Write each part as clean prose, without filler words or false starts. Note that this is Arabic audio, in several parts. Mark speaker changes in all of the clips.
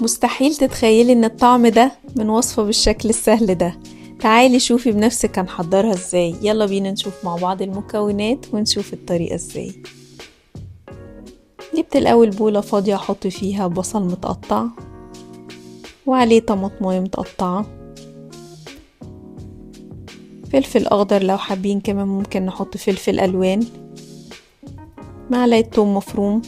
Speaker 1: مستحيل تتخيلي ان الطعم ده من وصفة بالشكل السهل ده. تعالي شوفي بنفسك هنحضرها ازاي. يلا بينا نشوف مع بعض المكونات ونشوف الطريقة ازاي. جبت الاول بولة فاضية احط فيها بصل متقطع وعليه طماطمايه متقطعة، فلفل اخضر لو حابين كمان ممكن نحط فلفل الوان، معلقة توم مفروم،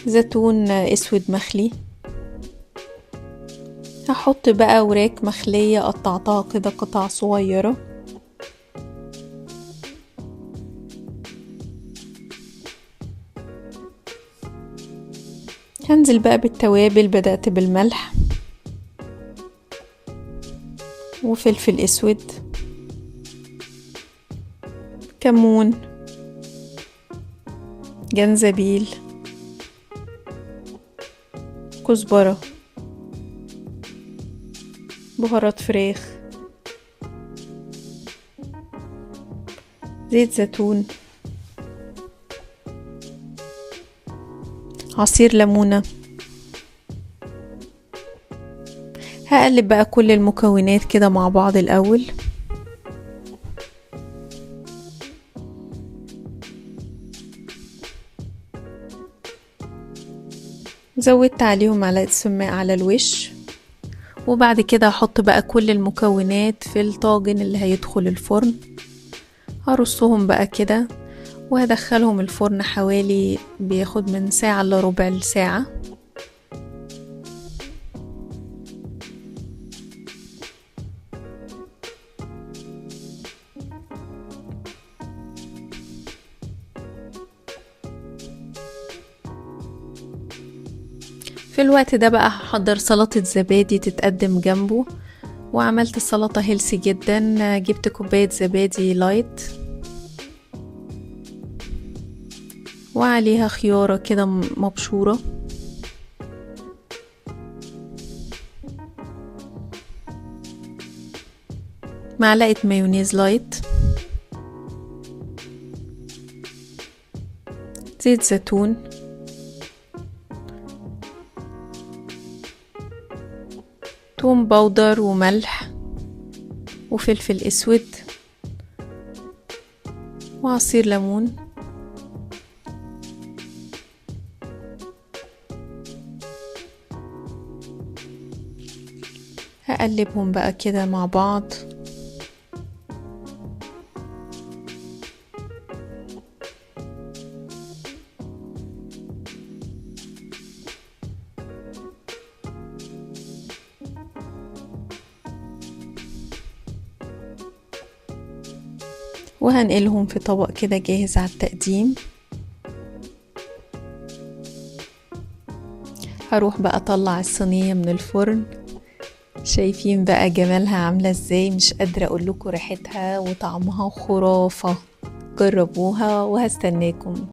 Speaker 1: زيتون اسود مخلي، هحط بقى وراك مخلية قطعتها كده قطع صغيرة، هنزل بقى بالتوابل. بدأت بالملح وفلفل اسود، كمون، جنزبيل، كزبرة، بهارات فراخ، زيت زيتون، عصير ليمونة. هقلب بقى كل المكونات كده مع بعض الأول. زودت عليهم معلقة سماق على الوش، وبعد كده هحط بقى كل المكونات في الطاجن اللي هيدخل الفرن. هرصهم بقى كده وهدخلهم الفرن، حوالي بياخد من ساعة لربع ساعة. في الوقت ده بقى هحضر سلطة زبادي تتقدم جنبه، وعملت السلطة هيلسي جدا. جبت كوباية زبادي لايت وعليها خيارة كده مبشورة، معلقة مايونيز لايت، زيت زيتون، توم باودر وملح وفلفل اسود وعصير ليمون. هقلبهم بقى كده مع بعض. وهنقلهم في طبق كده جاهز على التقديم. هروح بقى اطلع الصينية من الفرن. شايفين بقى جمالها عاملة ازاي؟ مش قادرة اقول لكم ريحتها وطعمها خرافة. جربوها وهستناكم.